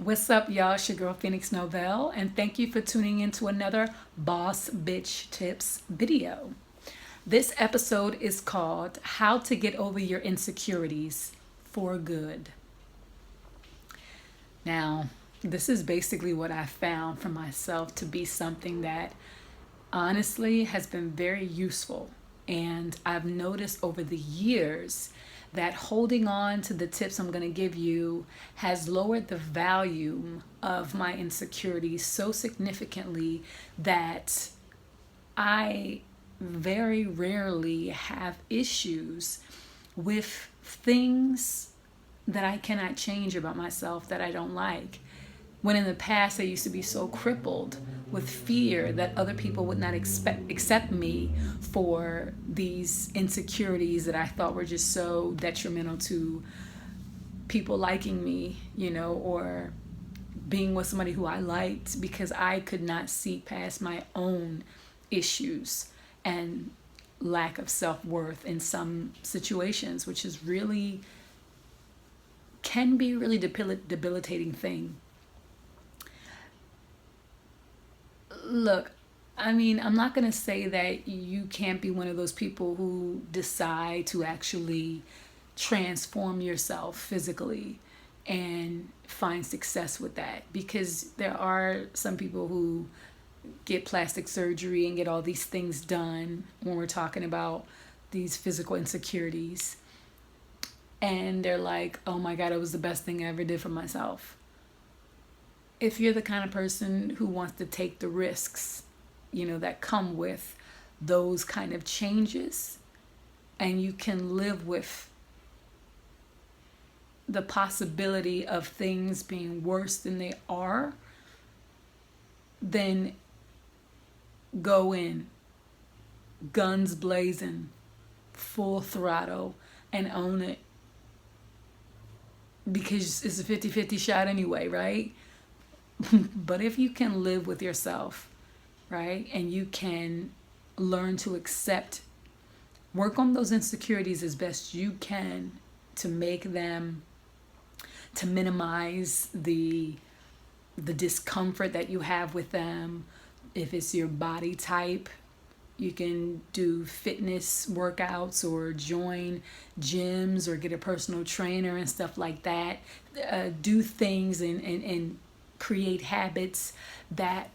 What's up, y'all? It's your girl Phoenix Novell, and thank you for tuning in to another Boss Bitch Tips video. This episode is called How to Get Over Your Insecurities for Good. Now, this is basically what I found for myself to be something that honestly has been very useful. And I've noticed over the years that holding on to the tips I'm going to give you has lowered the volume of my insecurities so significantly that I very rarely have issues with things that I cannot change about myself that I don't like. When in the past I used to be so crippled with fear that other people would not accept me for these insecurities that I thought were just so detrimental to people liking me, or being with somebody who I liked, because I could not see past my own issues and lack of self-worth in some situations, which is really can be really debilitating thing. Look, I'm not going to say that you can't be one of those people who decide to actually transform yourself physically and find success with that, because there are some people who get plastic surgery and get all these things done when we're talking about these physical insecurities. And they're like, oh my God, it was the best thing I ever did for myself. If you're the kind of person who wants to take the risks, that come with those kind of changes, and you can live with the possibility of things being worse than they are, then go in, guns blazing, full throttle, and own it. Because it's a 50-50 shot anyway, right? But if you can live with yourself, right, and you can learn to work on those insecurities as best you can to minimize the discomfort that you have with them. If it's your body type, you can do fitness workouts or join gyms or get a personal trainer and stuff like that. Do things and create habits that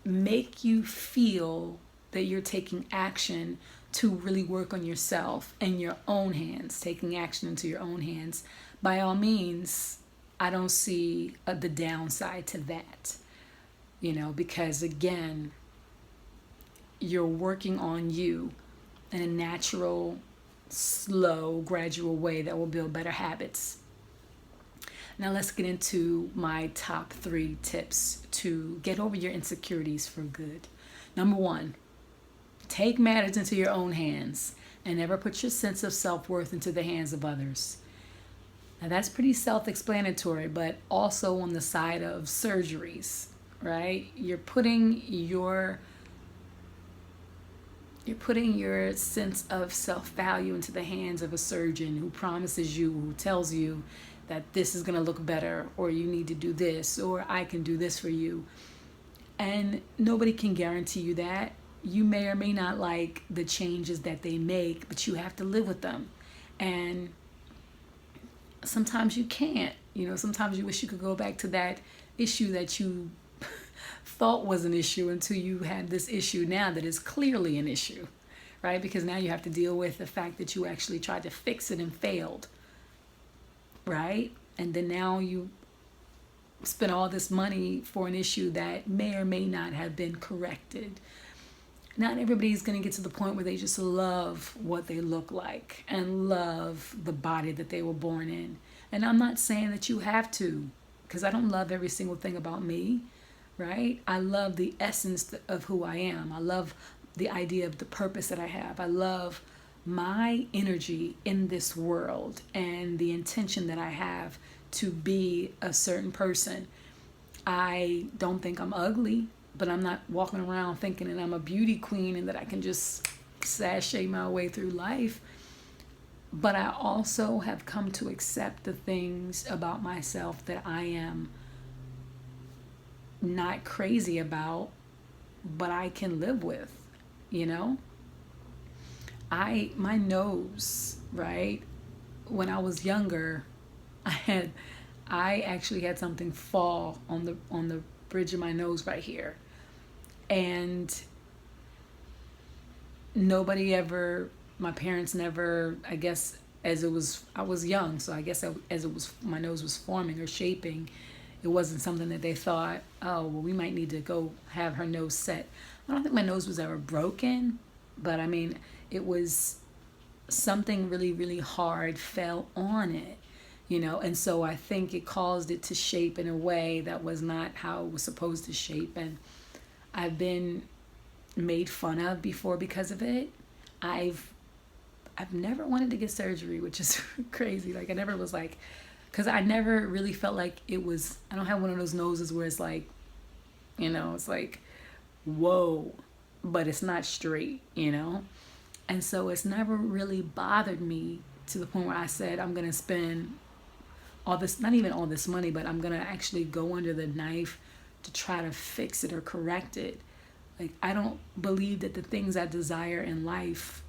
make you feel that you're taking action to really work on yourself in your own hands, taking action into your own hands. By all means, I don't see the downside to that, because again, you're working on you in a natural, slow, gradual way that will build better habits. Now let's get into my top 3 tips to get over your insecurities for good. Number 1, take matters into your own hands and never put your sense of self-worth into the hands of others. Now that's pretty self-explanatory, but also on the side of surgeries, right? You're putting your sense of self-value into the hands of a surgeon who promises you, who tells you that this is going to look better, or you need to do this, or I can do this for you. And nobody can guarantee you that. You may or may not like the changes that they make, but you have to live with them. And sometimes you can't. Sometimes you wish you could go back to that issue that you thought was an issue until you had this issue now that is clearly an issue, right? Because now you have to deal with the fact that you actually tried to fix it and failed, right? And then now you spend all this money for an issue that may or may not have been corrected. Not everybody's going to get to the point where they just love what they look like and love the body that they were born in. And I'm not saying that you have to, because I don't love every single thing about me, right? I love the essence of who I am. I love the idea of the purpose that I have. I love my energy in this world and the intention that I have to be a certain person. I don't think I'm ugly, but I'm not walking around thinking that I'm a beauty queen and that I can just sashay my way through life. But I also have come to accept the things about myself that I am not crazy about, but I can live with, you know? My nose, right? When I was younger, I actually had something fall on the bridge of my nose right here. And nobody ever, my parents never, I guess, as it was, I was young, so I guess as it was, my nose was forming or shaping, it wasn't something that they thought, oh, well, we might need to go have her nose set. I don't think my nose was ever broken, but I mean, it was something really, really hard fell on it, you know, and so I think it caused it to shape in a way that was not how it was supposed to shape. And I've been made fun of before because of it. I've never wanted to get surgery, which is crazy. Like I never was like, because I never really felt like it was, I don't have one of those noses where it's like, you know, it's like, whoa, but it's not straight, you know? And so it's never really bothered me to the point where I said, I'm going to spend all this, not even all this money, but I'm going to actually go under the knife to try to fix it or correct it. Like, I don't believe that the things I desire in life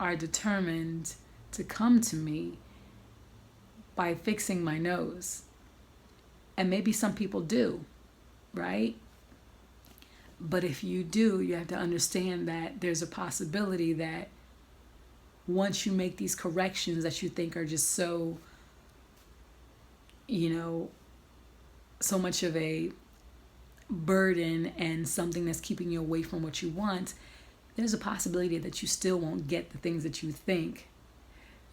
are determined to come to me by fixing my nose. And maybe some people do, right? But if you do, you have to understand that there's a possibility that once you make these corrections that you think are just so, you know, so much of a burden and something that's keeping you away from what you want, there's a possibility that you still won't get the things that you think,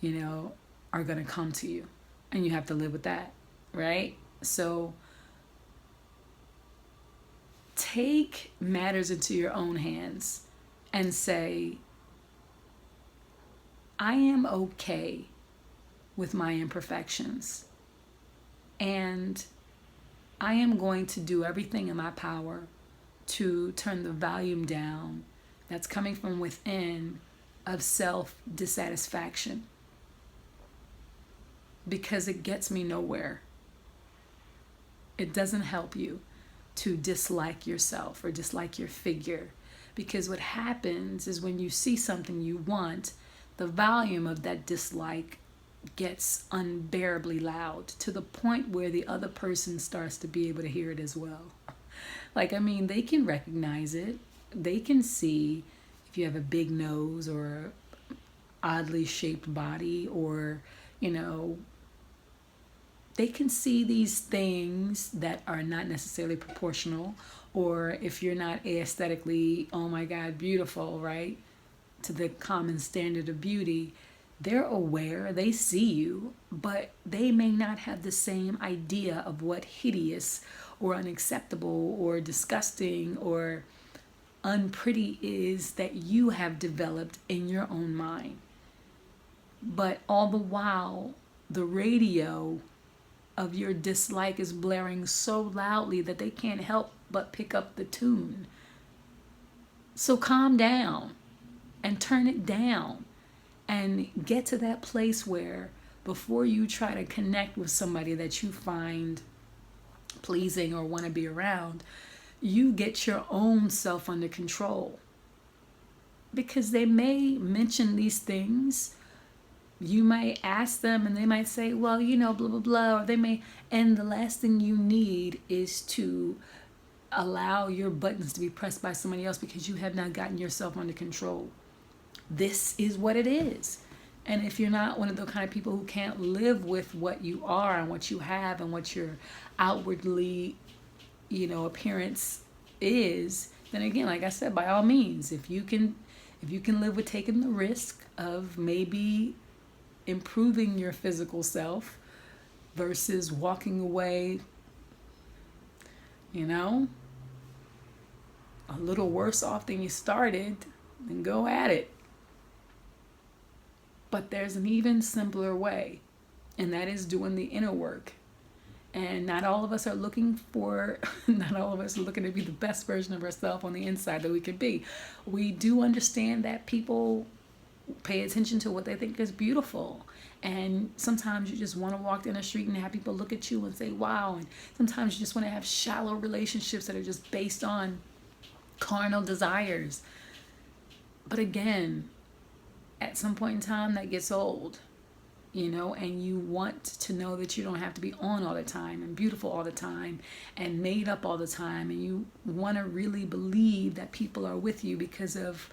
you know, are going to come to you. And you have to live with that, right? So take matters into your own hands and say, I am okay with my imperfections. And I am going to do everything in my power to turn the volume down that's coming from within of self-dissatisfaction, because it gets me nowhere. It doesn't help you to dislike yourself or dislike your figure, because what happens is when you see something you want, the volume of that dislike gets unbearably loud to the point where the other person starts to be able to hear it as well. Like, I mean, they can recognize it. They can see if you have a big nose or oddly shaped body, or, you know, they can see these things that are not necessarily proportional, or if you're not aesthetically, oh my God, beautiful, right, to the common standard of beauty, they're aware, they see you, but they may not have the same idea of what hideous or unacceptable or disgusting or unpretty is that you have developed in your own mind. But all the while, the radio of your dislike is blaring so loudly that they can't help but pick up the tune. So calm down and turn it down and get to that place where before you try to connect with somebody that you find pleasing or want to be around, you get your own self under control. Because they may mention these things, you might ask them and they might say, well, you know, blah, blah, blah, or they may, and the last thing you need is to allow your buttons to be pressed by somebody else because you have not gotten yourself under control. This is what it is. And if you're not one of the kind of people who can't live with what you are and what you have and what your outwardly, you know, appearance is, then again, like I said, by all means, if you can live with taking the risk of maybe improving your physical self versus walking away, you know, a little worse off than you started, then go at it. But there's an even simpler way, and that is doing the inner work. And not all of us are looking to be the best version of ourselves on the inside that we can be. We do understand that people pay attention to what they think is beautiful. And sometimes you just want to walk down the street and have people look at you and say, wow. And sometimes you just want to have shallow relationships that are just based on carnal desires. But again, at some point in time, that gets old, and you want to know that you don't have to be on all the time and beautiful all the time and made up all the time. And you want to really believe that people are with you because of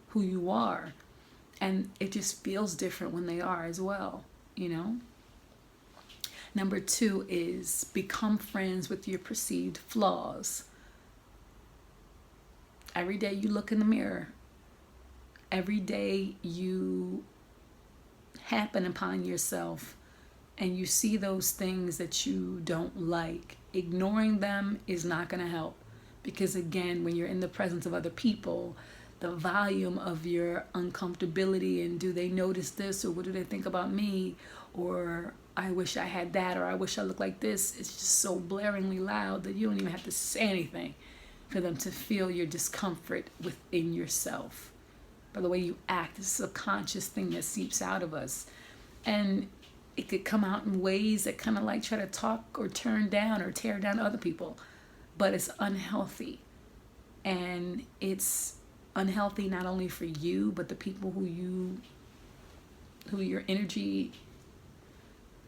who you are. And it just feels different when they are as well, Number 2 is become friends with your perceived flaws. Every day you look in the mirror. Every day you happen upon yourself and you see those things that you don't like. Ignoring them is not going to help, because again, when you're in the presence of other people, the volume of your uncomfortability and do they notice this, or what do they think about me, or I wish I had that, or I wish I looked like this, it's just so blaringly loud that you don't even have to say anything for them to feel your discomfort within yourself. By the way you act, it's a subconscious thing that seeps out of us. And it could come out in ways that kind of like try to talk or turn down or tear down other people. But it's unhealthy. And it's unhealthy not only for you, but the people who your energy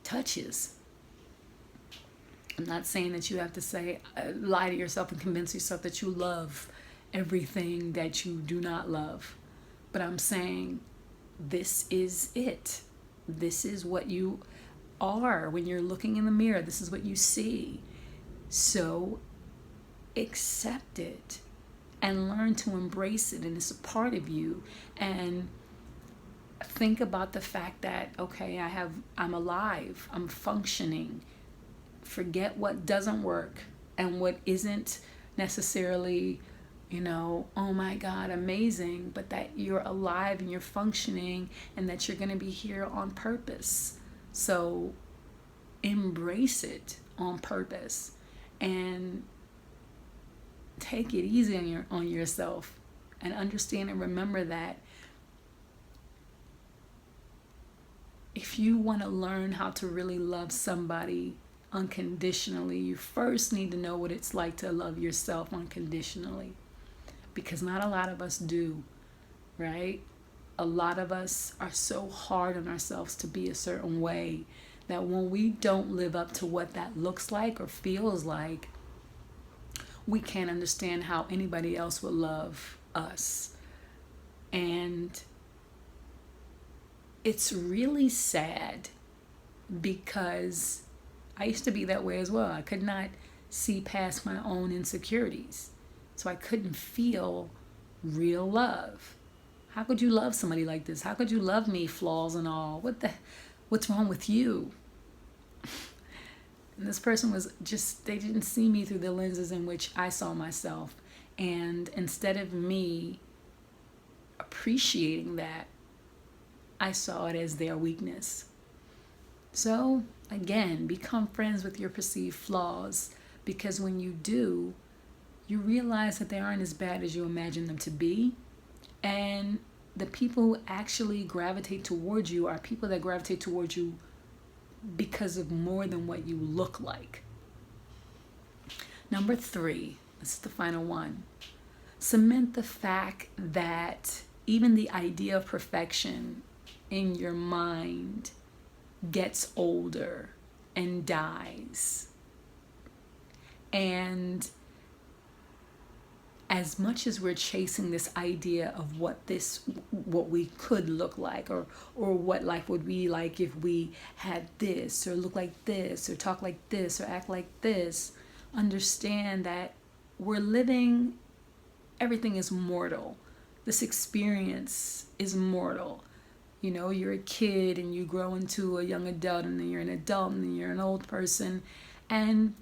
touches. I'm not saying that you have to lie to yourself and convince yourself that you love everything that you do not love. But I'm saying this is it. This is what you are when you're looking in the mirror. This is what you see. So accept it and learn to embrace it. And it's a part of you. And think about the fact that, okay, I'm alive. I'm functioning. Forget what doesn't work and what isn't necessarily, oh my God, amazing, but that you're alive and you're functioning and that you're going to be here on purpose. So embrace it on purpose and take it easy on yourself, and understand and remember that if you want to learn how to really love somebody unconditionally, you first need to know what it's like to love yourself unconditionally. Because not a lot of us do, right? A lot of us are so hard on ourselves to be a certain way that when we don't live up to what that looks like or feels like, we can't understand how anybody else would love us. And it's really sad, because I used to be that way as well. I could not see past my own insecurities. So I couldn't feel real love. How could you love somebody like this? How could you love me, flaws and all? What's wrong with you? And this person was they didn't see me through the lenses in which I saw myself. And instead of me appreciating that, I saw it as their weakness. So again, become friends with your perceived flaws, because when you do, you realize that they aren't as bad as you imagine them to be. And the people who actually gravitate towards you are people that gravitate towards you because of more than what you look like. Number 3, this is the final one. Cement the fact that even the idea of perfection in your mind gets older and dies. And as much as we're chasing this idea of what we could look like, or what life would be like if we had this, or look like this, or talk like this, or act like this, understand that we're living, everything is mortal. This experience is mortal. You're a kid and you grow into a young adult, and then you're an adult, and then you're an old person. And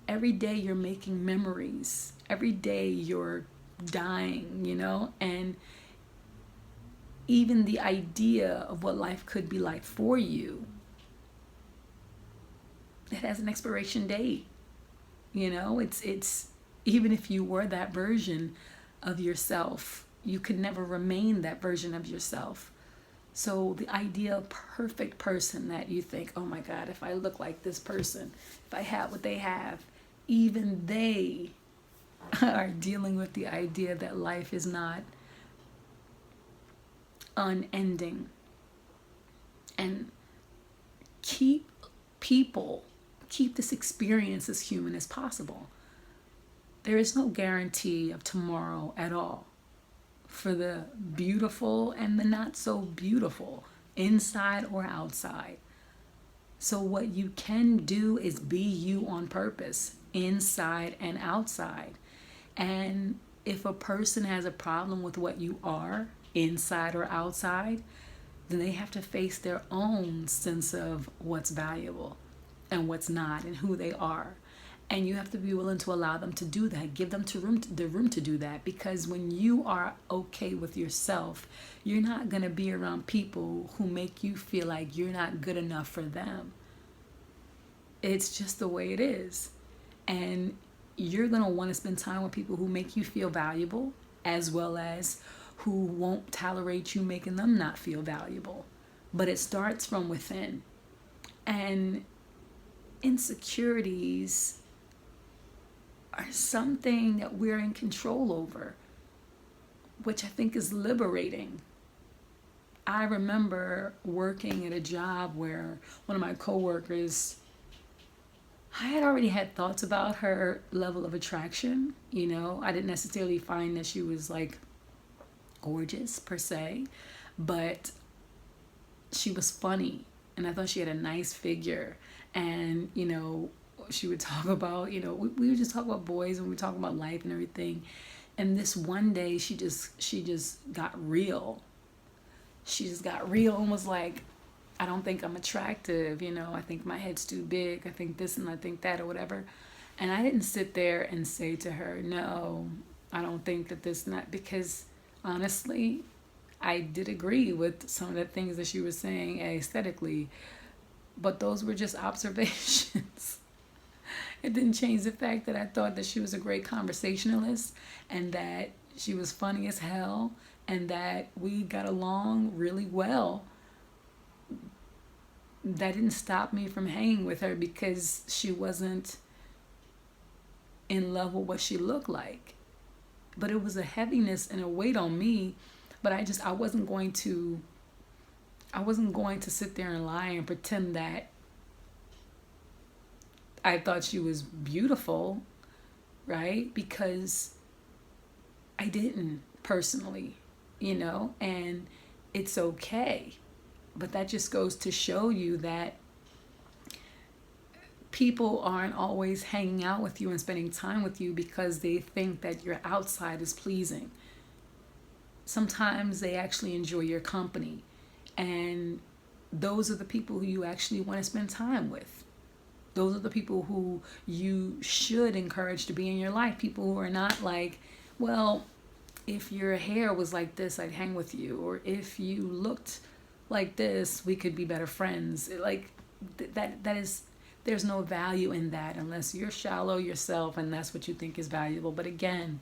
every day you're making memories. Every day you're dying, and even the idea of what life could be like for you, it has an expiration date. It's even if you were that version of yourself, you could never remain that version of yourself. So the ideal perfect person that you think, oh my God, if I look like this person, if I have what they have, even they are dealing with the idea that life is not unending. And keep people, keep this experience as human as possible. There is no guarantee of tomorrow at all for the beautiful and the not so beautiful, inside or outside. So, what you can do is be you on purpose, inside and outside. And if a person has a problem with what you are, inside or outside, then they have to face their own sense of what's valuable and what's not and who they are. And you have to be willing to allow them to do that. Give them the room to do that, because when you are okay with yourself, you're not going to be around people who make you feel like you're not good enough for them. It's just the way it is. And you're going to want to spend time with people who make you feel valuable, as well as who won't tolerate you making them not feel valuable. But it starts from within. And insecurities are something that we're in control over, which I think is liberating. I remember working at a job where one of my coworkers, I had already had thoughts about her level of attraction. I didn't necessarily find that she was like gorgeous per se, but she was funny, and I thought she had a nice figure. And she would talk about, we would just talk about boys, and we would talk about life and everything. And this one day she just got real. She just got real and was like, I don't think I'm attractive, I think my head's too big, I think this and I think that, or whatever. And I didn't sit there and say to her, no, I don't think that this and that, because honestly, I did agree with some of the things that she was saying aesthetically, but those were just observations. It didn't change the fact that I thought that she was a great conversationalist, and that she was funny as hell, and that we got along really well. That didn't stop me from hanging with her because she wasn't in love with what she looked like. But it was a heaviness and a weight on me. But I wasn't going to sit there and lie and pretend that I thought she was beautiful, right? Because I didn't personally, and it's okay. But that just goes to show you that people aren't always hanging out with you and spending time with you because they think that your outside is pleasing. Sometimes they actually enjoy your company, and those are the people who you actually want to spend time with. Those are the people who you should encourage to be in your life. People who are not like, well, if your hair was like this, I'd hang with you. Or if you looked like this, we could be better friends. Like that is, there's no value in that unless you're shallow yourself and that's what you think is valuable. But again,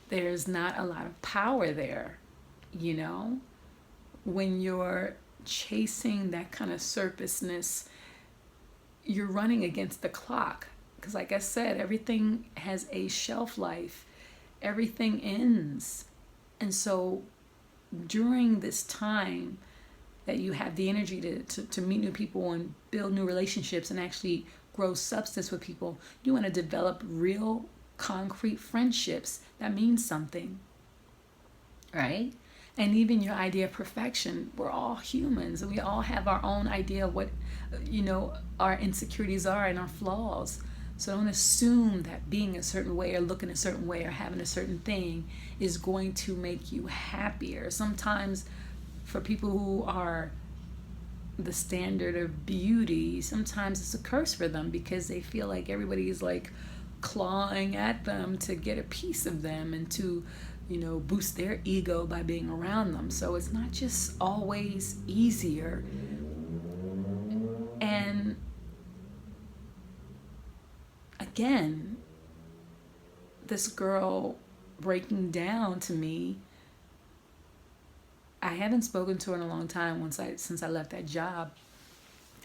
there's not a lot of power there, when you're chasing that kind of surfaceness. You're running against the clock, because like I said, everything has a shelf life. Everything ends. And so during this time that you have the energy to meet new people and build new relationships and actually grow substance with people, you want to develop real concrete friendships that mean something, right? And even your idea of perfection, we're all humans and we all have our own idea of what our insecurities are and our flaws. So don't assume that being a certain way or looking a certain way or having a certain thing is going to make you happier. Sometimes for people who are the standard of beauty, sometimes it's a curse for them because they feel like everybody's like clawing at them to get a piece of them and to boost their ego by being around them. So it's not just always easier. And again, this girl breaking down to me I haven't spoken to her in a long time since I left that job.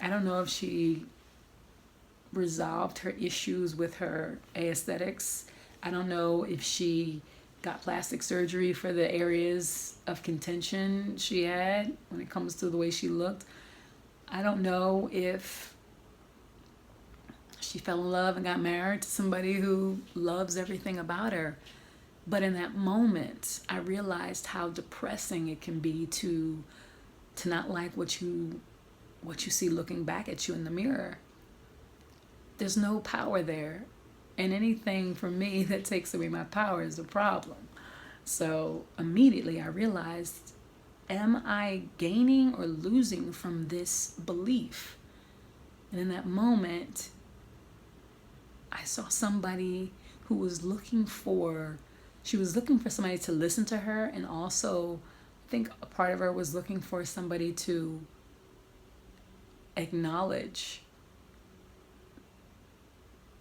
I don't know if she resolved her issues with her aesthetics. I don't know if she got plastic surgery for the areas of contention she had when it comes to the way she looked. I don't know if she fell in love and got married to somebody who loves everything about her. But in that moment, I realized how depressing it can be to not like what you see looking back at you in the mirror. There's no power there. And anything for me that takes away my power is a problem. So immediately I realized, am I gaining or losing from this belief? And in that moment, I saw somebody who was looking for somebody to listen to her, and also I think a part of her was looking for somebody to acknowledge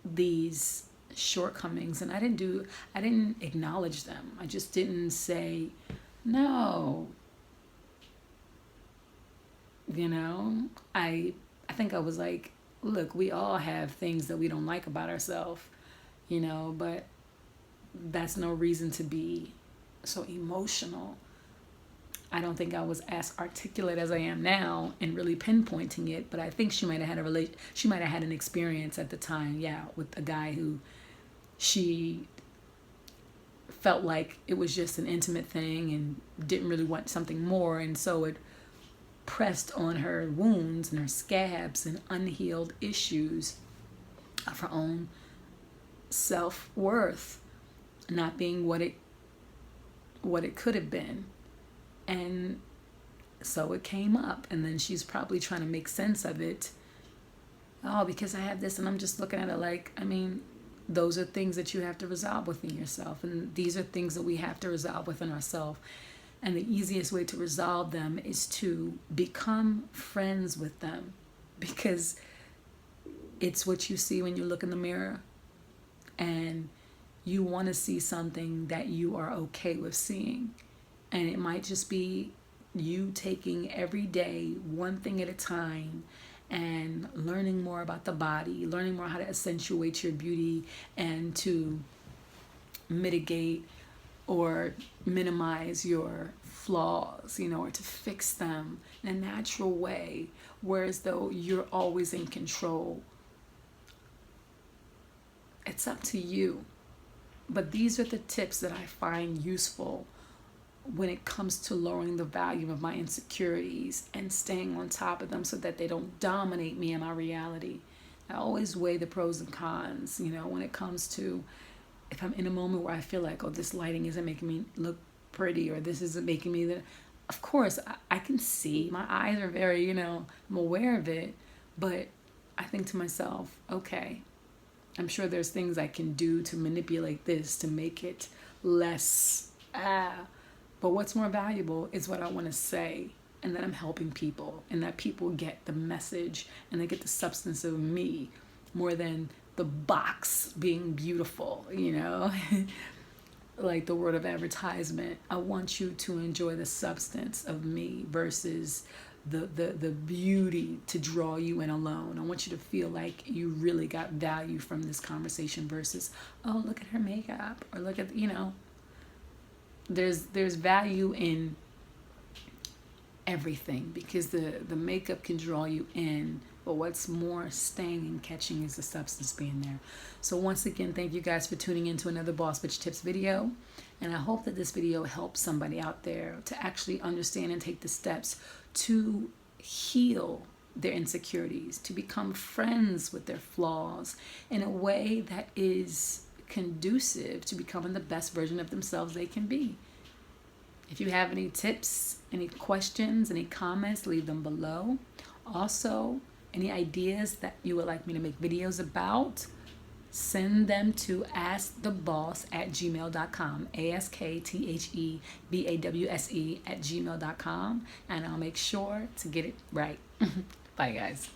these shortcomings. And I didn't acknowledge them. I just didn't say, no. I think I was like, look, we all have things that we don't like about ourselves, but that's no reason to be so emotional. I don't think I was as articulate as I am now in really pinpointing it, but I think she might have had an experience at the time, with a guy who she felt like it was just an intimate thing and didn't really want something more, and so it pressed on her wounds and her scabs and unhealed issues of her own self-worth not being what it could have been. And so it came up, and then she's probably trying to make sense of it. Oh, because I have this, and I'm just looking at it like, those are things that you have to resolve within yourself, and these are things that we have to resolve within ourselves. And the easiest way to resolve them is to become friends with them, because it's what you see when you look in the mirror, and you want to see something that you are okay with seeing. And it might just be you taking every day one thing at a time and learning more about the body, learning more how to accentuate your beauty and to mitigate or minimize your flaws, or to fix them in a natural way, whereas though you're always in control. It's up to you. But these are the tips that I find useful when it comes to lowering the value of my insecurities and staying on top of them so that they don't dominate me and my reality. I always weigh the pros and cons, when it comes to if I'm in a moment where I feel like, oh, this lighting isn't making me look pretty, or this isn't making me of course, I can see, my eyes are very, I'm aware of it, but I think to myself, okay, I'm sure there's things I can do to manipulate this to make it less, but what's more valuable is what I want to say, and that I'm helping people, and that people get the message and they get the substance of me more than the box being beautiful, like the word of advertisement. I want you to enjoy the substance of me versus the beauty to draw you in alone. I want you to feel like you really got value from this conversation versus, oh, look at her makeup, or look at, there's value in everything, because the makeup can draw you in, but what's more staying and catching is the substance being there. So once again, thank you guys for tuning in to another Boss Bitch Tips video, and I hope that this video helps somebody out there to actually understand and take the steps to heal their insecurities, to become friends with their flaws in a way that is conducive to becoming the best version of themselves they can be. If you have any tips, any questions, any comments, leave them below. Also, any ideas that you would like me to make videos about, send them to askthebaws@gmail.com, ASKTHEBAWSE@gmail.com, and I'll make sure to get it right. Bye, guys.